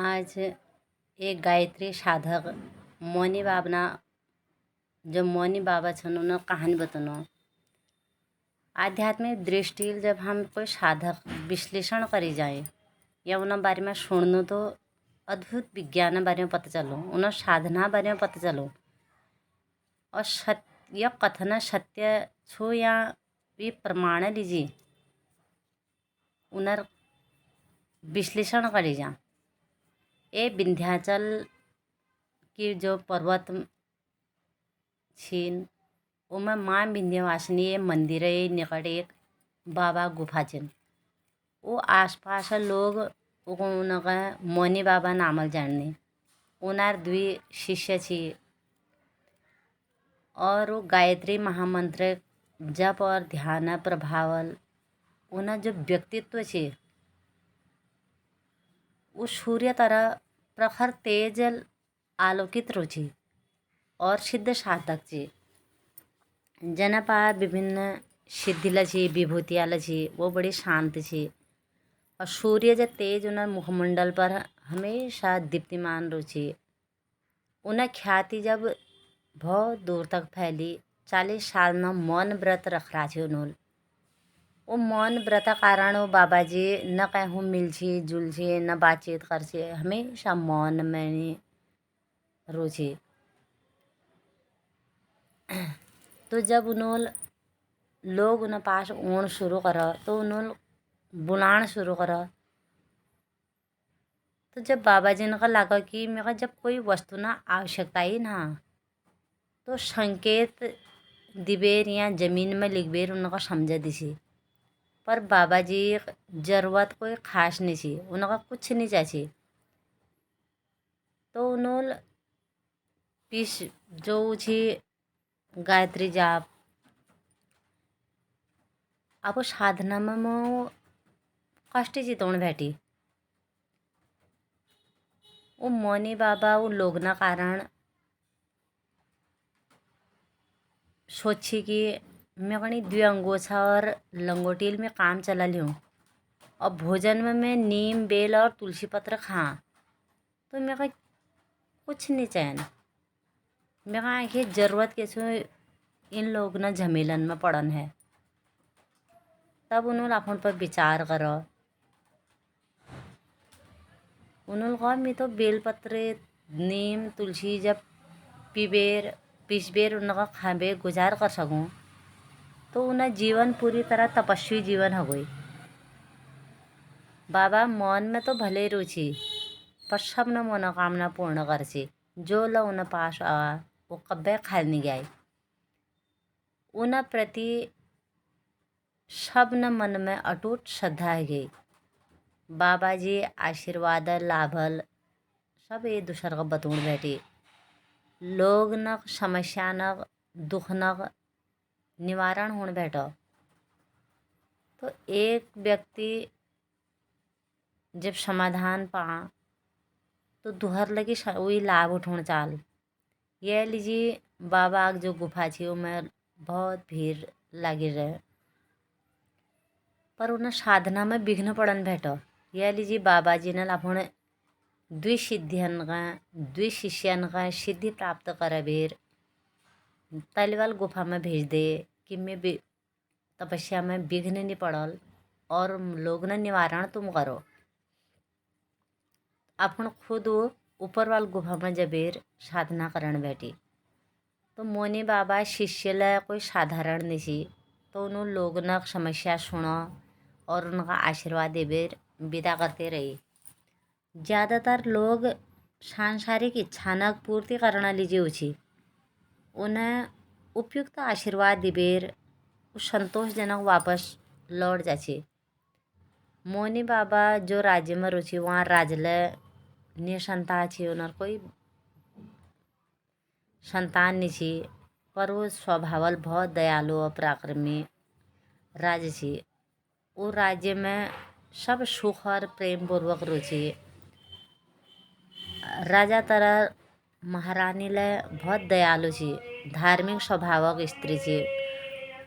आज एक गायत्री साधक मौनी बाबना जो मौनी बाबा छन् उन कहानी बतानो। आध्यात्मिक दृष्टि जब हम कोई साधक विश्लेषण करी जाए या उन बारे में सुननो तो अद्भुत विज्ञान बारे में पता चलो, उन साधना बारे में पता चलो और सत्य कथन सत्य छो या ये प्रमाण लीजिए उनर विश्लेषण करी जा। ए विंध्याचल की जो पर्वत छीन उमा माँ विंध्यवासिनी मंदिर निकट एक बाबा गुफा छिन। वो आसपास लोग उनका मौनी बाबा नामल जानने। उनार द्वि शिष्य छी और वो गायत्री महामंत्र जप और ध्यान प्रभावल उना जो व्यक्तित्व छे वो सूर्य तरह प्रखर तेज आलोकित रुचि और सिद्ध साधक छे। जनपा विभिन्न सिद्धिला छे विभूतियाला छे वो बड़ी शांत छे और सूर्य जो तेज उन मुखमंडल पर हमेशा दीप्तिमान रुचि। उन ख्याति जब बहुत दूर तक फैली 40 साल न मौन व्रत रख रहा छे उन्होंने। वो मौन व्रत कारण वो बाबा जी न कहूँ मिलछी जुलछी न बातचीत करछे, हमेशा मौन में रुचि। तो जब उन्होंने लोग उन पास ऊण शुरू करा तो उन्होंने बुलाण शुरू करा। तो जब बाबा जी ने लगा कि मेरा जब कोई वस्तु ना आवश्यकता ही ना तो संकेत दिबेर या जमीन में लिखबेर उनका समझ दिसी। पर बाबा जी जरूरत कोई खास नहीं थी, उनका कुछ नहीं चाहिए। तो उन्होंने पीस जो थी गायत्री जाप अब साधना में कष्ट चितौन बैठी। वो मौनी बाबा वो लोग ना कारण सोची कि मैं कहीं द्विअंगोछा और लंगोटील में काम चला लूँ और भोजन में मैं नीम बेल और तुलसी पत्र खा तो मैं कहीं कुछ नहीं चैन। मैं कहा कि जरूरत कैसे इन लोग ना झमेलन में पड़न है। तब उन्होंने अपन पर विचार करो। उन्होंने कहा मैं तो बेलपत्र नीम तुलसी जब पीसबेर उनका खाबे गुजार कर सकूँ तो उन्हें जीवन पूरी तरह तपस्वी जीवन हो गई। बाबा मौन में तो भले रुचि पर सब न मनोकामना पूर्ण कर सी। जो ल उन पास आ वो कब्बे खाल नहीं गए। उन प्रति सब न मन में अटूट श्रद्धा है गई। बाबा जी आशीर्वाद लाभल सब ये दूसर का बतून बैठी। लोग न समस्या न दुख न निवारण होने बैठो। तो एक व्यक्ति जब समाधान पा तो दुहर लगी वही लाभ उठाने चाल। यह लीजिए बाबा जो गुफा थी वो में बहुत भीड़ लगी रहे पर उन्हें साधना में विघ्न पड़न बैठो। यह लीजिए बाबा जी ने अपने द्वि शिष्यन का सिद्धि प्राप्त कर बेर तलवाल गुफा में भेज दे कि मैं तपस्या में विघ्न नहीं पड़ल और लोग न निवारण तुम करो। अपन खुद ऊपर वाल गुफा में जबेर साधना करन बैठी तो मौनी बाबा शिष्य ला कोई साधारण नहीं थी। तो उन्होंने लोग न समस्या सुनो और उनका आशीर्वाद देबेर विदा करते रही। ज़्यादातर लोग सांसारिक इच्छा न पूर्ति करना लीजिए उची उन्हें उपयुक्त आशीर्वाद दिबेर संतोषजनक वापस लौट जाचे। मौनी बाबा जो राज्य में रुचि वहाँ राजले निसंता छे उनर कोई संतान नहीं छे पर वो स्वभावल बहुत दयालु और पराक्रमी राज्य छे। वो राज्य में सब सुख और प्रेम पूर्वक रुचि। राजा तरह महारानी ले बहुत दयालु छे, धार्मिक स्वभावक स्त्री छे।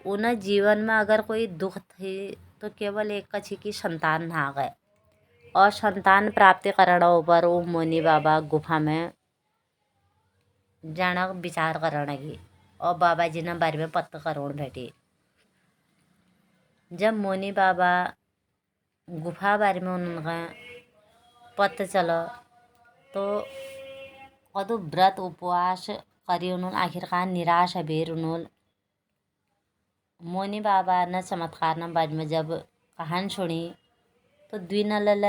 उन जीवन में अगर कोई दुख थे तो केवल एक कछी की संतान ना गए और संतान प्राप्ति करना ऊपर वो मोनी बाबा गुफा में जाना विचार करने लगी और बाबा जी ने बारे में पता करोड़ बैठी। जब मोनी बाबा गुफा बारे में उनका पता चला तो कदू व्रत उपवास करी उन्होंने आखिरकार निराश अबेर उन्होंने मोनी बाबा ने चमत्कार न बारे में जब कहानी सुनी तो द्विनल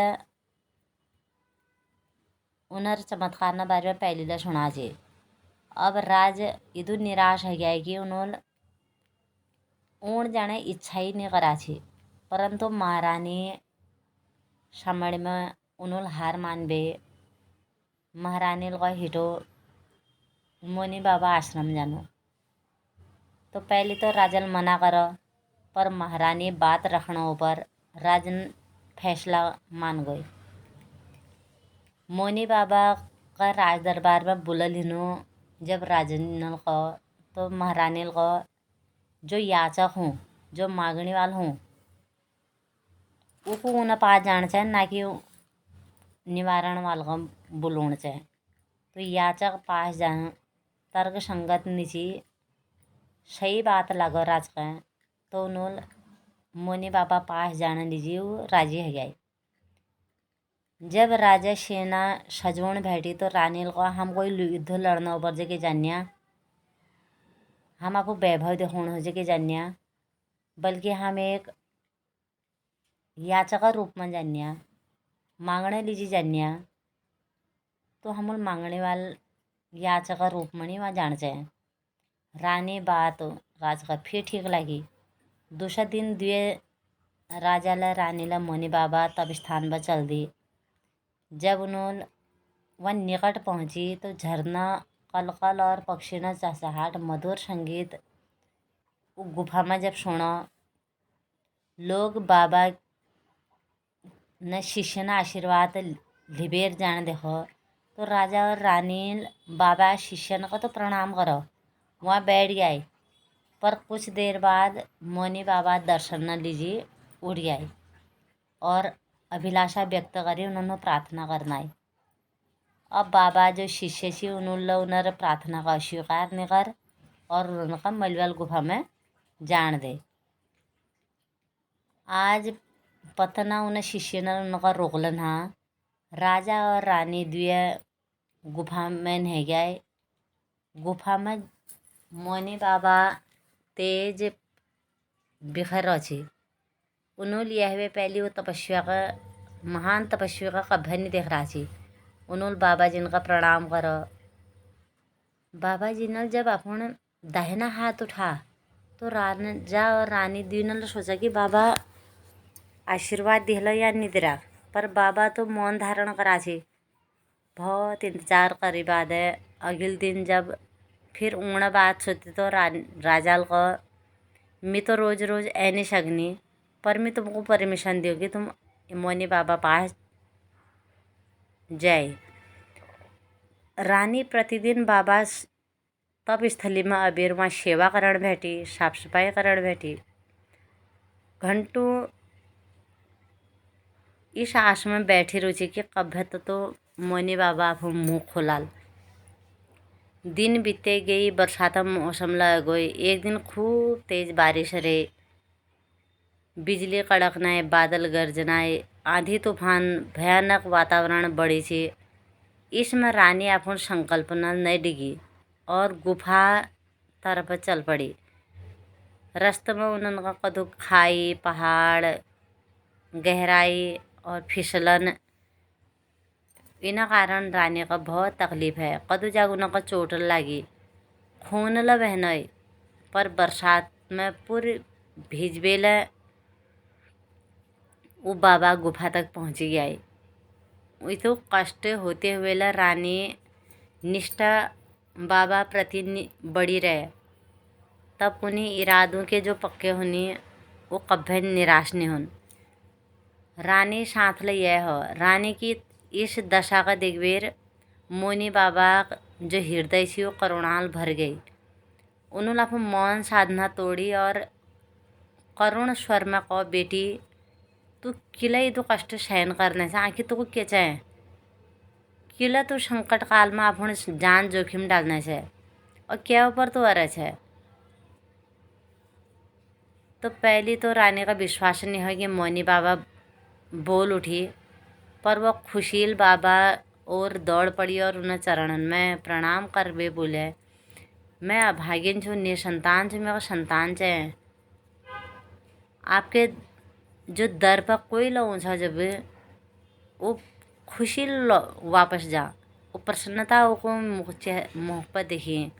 उनर चमत्कार न बारे में पहली ला सुना जे। अब राज इधर निराश हो गया कि उन्होंने ऊण जाने इच्छा ही नहीं करा छी, परंतु महारानी समझ में उन्होंने हार मान बे महारानी का हिटो मोनी बाबा आश्रम जानो। तो पहले तो राजन मना करो पर महारानी बात रखने ऊपर राजन फैसला मान गई। मोनी बाबा का राज दरबार में बुलल हिनो जब राजन को तो महारानी को जो याचक हूँ जो मांगने वाला हूँ उसको उन्हें पास जाना चाहिए ना कि निवारण वाल को बुलाना चाहिए। तो याचक पास जाना तर्क संगत नीची सही बात लगो राज का तो उन्होंने मोनी बाबा पास जाने लीजिए वो राजी है गए। जब राजा सेना सजवण बैठी तो रानी को हम कोई युद्ध लड़ना ऊपर जगह जानिया हम आपको वैभव दिखाना हो जगह जानिया बल्कि हम एक याचक रूप में जानिया मांगने लीजिए जानिया। तो हम मांगने वाले याचक रूप में नहीं वहाँ जान चाहिए। रानी बात राज का फिर ठीक लगी। दूसरा दिन द्वे राजा ला रानी ला मोनी बाबा तब स्थान पर चल दी। जब उन्होंने वह निकट पहुंची तो झरना कलकल और पक्षी न चहचहाट मधुर संगीत गुफा में जब सुना लोग बाबा न शिष्य न आशीर्वाद लिबेर जान देखो तो राजा और रानी बाबा शिष्य को तो प्रणाम करो वहाँ बैठ गए। पर कुछ देर बाद मोनी बाबा दर्शन न लीजिए उड़ गए और अभिलाषा व्यक्त करी उन्होंने प्रार्थना करना है। अब बाबा जो शिष्य थी उन्होंने प्रार्थना का स्वीकार नहीं कर और उनका मलवल गुफा में जान दे। आज पतना उन शिष्य ने उनका रोकलन हाँ राजा और रानी द्वे गुफा में नहीं गए। गुफा में मोनी बाबा तेज बिखर अच्छी उन्होंने लिया हुए पहली वो तपस्या का महान तपस्या का कभी नहीं देख रहा थी। उन्होंने बाबा जी का प्रणाम करो। बाबा जी ने जब अपन दाहिना हाथ उठा तो राजा और रानी द्विनल सोचा कि बाबा आशीर्वाद दिला या नहीं दिला पर बाबा तो मौन धारण करा छी। बहुत इंतजार करी बाद है अगले दिन जब फिर ऊण बात सोची तो राजाल को मैं तो रोज रोज ऐ नहीं सकनी पर मैं तुमको परमिशन दूँ कि तुम मोनी बाबा पास जाए। रानी प्रतिदिन बाबा तप स्थली में अबेर वहाँ सेवा करण बैठी साफ सफाई करण बैठी। घंटों इस आस में बैठी रुचि कि कब तो मोनी बाबा आप मुँह खोलाल। दिन बीते गई बरसात मौसम लग गई। एक दिन खूब तेज बारिश रहे बिजली कड़कनाए बादल गरजनाए आंधी तूफान भयानक वातावरण बड़ी सी। इसमें रानी अपन संकल्पना नहीं डिगी और गुफा तरफ चल पड़ी। रास्ते में उन्होंने कदू खाई पहाड़ गहराई और फिसलन इना कारण रानी का बहुत तकलीफ है। कदू जाग उनका चोट लगी खून ल बहनोई पर बरसात में पूरी भिजबेल वो बाबा गुफा तक पहुंची गई। तो कष्ट होते हुए ला रानी निष्ठा बाबा प्रति बड़ी रहे तब उन्हीं इरादों के जो पक्के होनी वो कभी निराश नहीं होन। रानी साथ ले यह हो रानी की इस दशा का दिग्वीर मोनी बाबा जो हृदय से वो करुणाल भर गई। उन्होंने अपनी मौन साधना तोड़ी और करुण स्वर में कहो बेटी तू किला ये तो कष्ट सहन करने से आखिर तो क्या चाहे किला तो संकट काल में अपन जान जोखिम डालने से और क्या ऊपर तो अरज है। तो पहली तो रानी का विश्वास नहीं है कि मोनी बाबा बोल उठी, पर वह खुशील बाबा और दौड़ पड़ी और उन्हें चरणन में प्रणाम कर वे बोले, मैं अभागिन छू, निसंतान छू, मेरा संतान चाहे आपके जो दर पर कोई लो छ जब वो खुशी वापस जा वो प्रसन्नता को मुख पर देखिए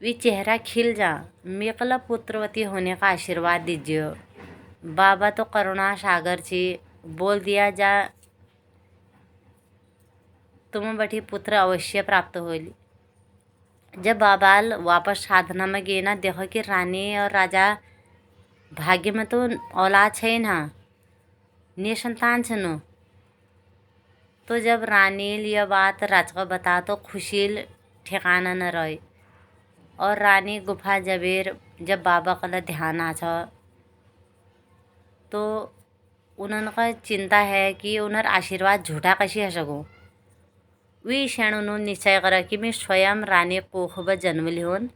वे चेहरा खिल जा, मेकला पुत्रवती होने का आशीर्वाद दीजिए। बाबा तो करुणा सागर छी, बोल दिया जा तुम्हें बठी पुत्र अवश्य प्राप्त होली। जब बाबाल वापस साधना में गए ना, देखो कि रानी और राजा भाग्य में तो औलाद है ना, निसंतान छनो। तो जब रानील यह बात राज को बता तो खुशील ठिकाना न रही और रानी गुफा जबेर जब बाबा का ध्यान आछा तो उन्होंने चिंता है कि उन्हर आशीर्वाद झूठा कशी है सको। वे क्षण उन्होंने निश्चय करा कि मैं स्वयं रानी कोखब जन्म लिहोन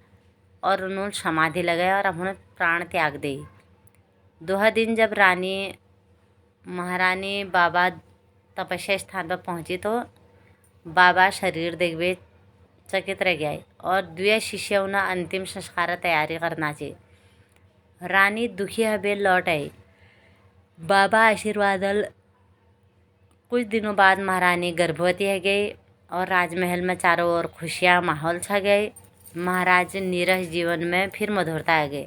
और उन्होंने समाधि लगाया और उन्होंने प्राण त्याग दे। 2 दिन जब रानी महारानी बाबा तपस्या स्थान पर पहुंची तो बाबा शरीर देखवे चकित रह गए और 2 शिष्य उन्हें अंतिम संस्कार तैयारी करना चाहिए। रानी दुखी हबे लौट आई। बाबा आशीर्वादल कुछ दिनों बाद महारानी गर्भवती है गई और राजमहल में चारों ओर खुशियाँ माहौल छा गए। महाराज नीरस जीवन में फिर मधुरता आ गई।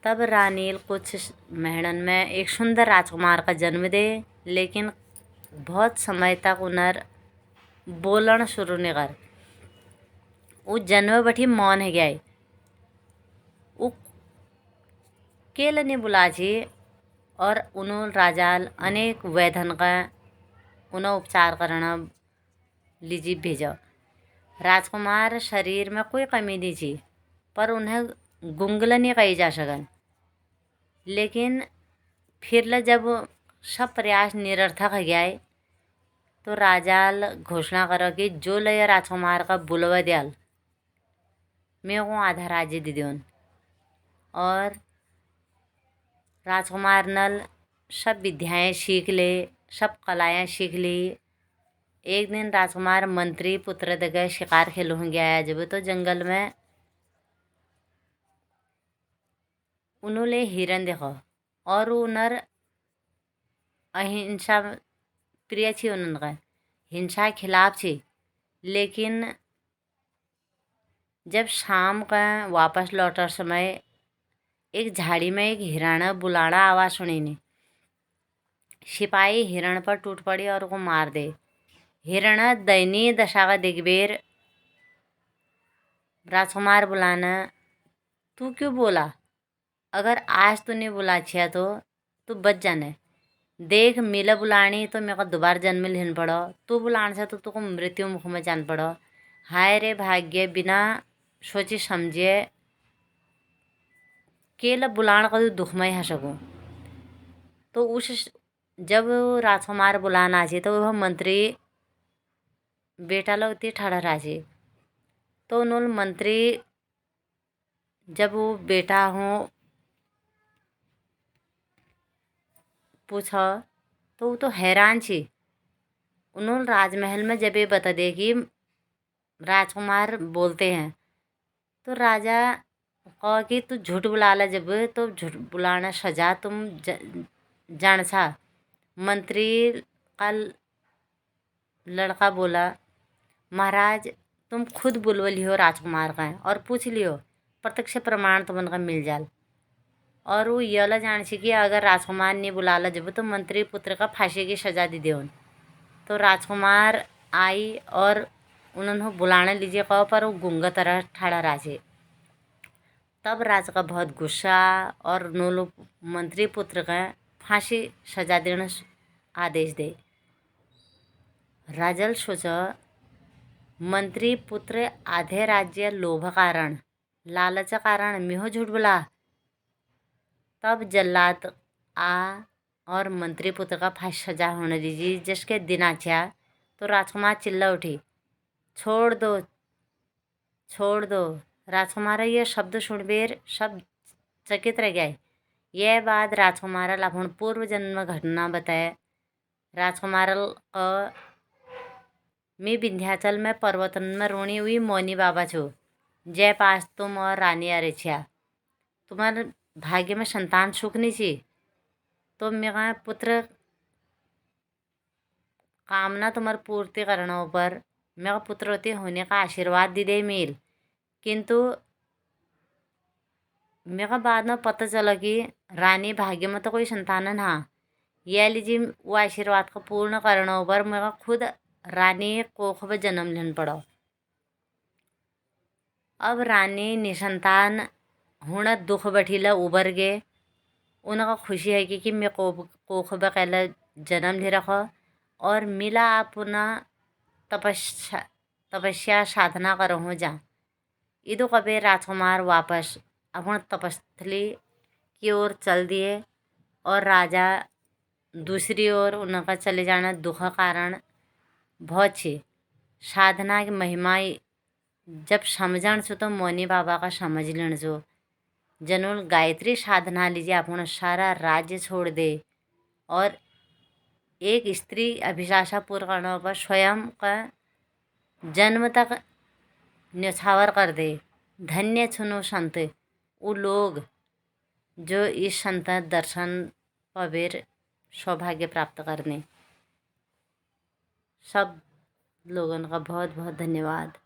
तब रानील कुछ महीनों में एक सुंदर राजकुमार का जन्म दे, लेकिन बहुत समय तक उन्हें बोलन शुरू नहीं कर। वो जन्म बठी मौन है गया। वो केल नहीं बुला जी और उन्होंने राजाल अनेक वैधन का उन्हें उपचार करना लीजी भेजा। राजकुमार शरीर में कोई कमी नहीं थी, पर उन्हें गुंगल नहीं कही जा सकन। लेकिन फिर जब सब प्रयास निरर्थक हो गया तो राजाल घोषणा करो कि जो लय राजकुमार का बुलवा दयाल मैं को आधा राज्य दे दून। और राजकुमार नल सब विद्याएं सीख ले, सब कलाएं सीख ली। एक दिन राजकुमार मंत्री पुत्र दगे शिकार खेलू गया जब तो जंगल में उन्होंने हिरन देखो और उन्हर अहिंसा प्रिय थी, उनका हिंसा के खिलाफ थी। लेकिन जब शाम का वापस लौटर समय एक झाड़ी में एक हिरण बुलाना आवाज़ सुनी ने। सिपाही हिरण पर टूट पड़ी और को मार दे। हिरण दयनीय दशा का दिग्बेर राजकुमार बुलाना, तू क्यों बोला? अगर आज तूने बुला छिया तो तू बच जाने। देख मिला बुलानी तो मेरे को दोबारा जन्म लेना पड़ो, तू बुलाने से तो तुको मृत्यु मुख में जान पड़ो। हाय रे भाग्य, बिना सोची समझे केला बुलाने का तो दुखमय है सकूँ। तो उस जब राजकुमार बुलाना चाहिए तो वह मंत्री बेटा लोग इतनी ठड़ा राजी। तो उन्होंने मंत्री जब वो बेटा हो पूछा तो वो तो हैरान थी। उन्होंने राजमहल में जब ये बता दे कि राजकुमार बोलते हैं तो राजा कहा कि तू झूठ बुला ला, जब तो झूठ बुलाना सजा तुम जान सा। मंत्री का लड़का बोला, महाराज तुम खुद बुलवा लियो राजकुमार का और पूछ लियो, प्रत्यक्ष प्रमाण तुम उनका मिल जाल। और वो यला जान सी कि अगर राजकुमार ने बुलाला जब तो मंत्री पुत्र का फांसी की सजा दी दे। तो राजकुमार आई और उन्होंने बुलाने लीजिए कहो, पर वो गूंगा तरह ठाड़ा राजे। तब राजा का बहुत गुस्सा और उन्होंने मंत्री पुत्र का फांसी सजा देने आदेश दे। राजल सोचा मंत्री पुत्र आधे राज्य लोभ कारण लालच कारण मिहो झूठ बोला। तब जल्लाद आ और मंत्री पुत्र का फांसी सजा होने दीजिए। जिसके दिन आचा तो राजकुमार चिल्ला उठी, छोड़ दो, छोड़ दो। राजकुमार ये शब्द सुनबेर सब चकित रह गए। यह बात राजकुमार अपन पूर्व जन्म घटना बताए। राजकुमार मैं विंध्याचल में पर्वतन में रोणी हुई मौनी बाबा छो। जय पास तुम और रानी अरेछिया तुम्हारे भाग्य में संतान सुख नहीं छी, तो मेरा पुत्र कामना तुम्हारे पूर्ति करने पर मेरा पुत्रवती होने का आशीर्वाद दी दे मिल। किंतु मेरा बाद में पता चला कि रानी भाग्य में तो कोई संतान ना। यह लीजिए वो आशीर्वाद को पूर्ण करने पर मेरा खुद रानी कोख में जन्म लेना पड़ा। अब रानी निसंतान होना दुख बैठीला उबर गए। उनका खुशी है कि मैं कोख में कहला जन्म ले रखो और मिला अपना तपस्या साधना करो हो जा। इदो कबे राजकुमार वापस अपन तपस्थली की ओर चल दिए और राजा दूसरी ओर उनका चले जाना दुख कारण बहुत छे। साधना की महिमा जब समझण छो तो मौनी बाबा का समझ लेना छो। जनुल गायत्री साधना लीजिए अपना सारा राज्य छोड़ दे और एक स्त्री अभिलाषा पूर्ण करने पर स्वयं का जन्म तक न्यौछावर कर दे। धन्य छुनो संत वो लोग जो इस संत दर्शन पवेर सौभाग्य प्राप्त करने। सब लोगों का बहुत बहुत धन्यवाद।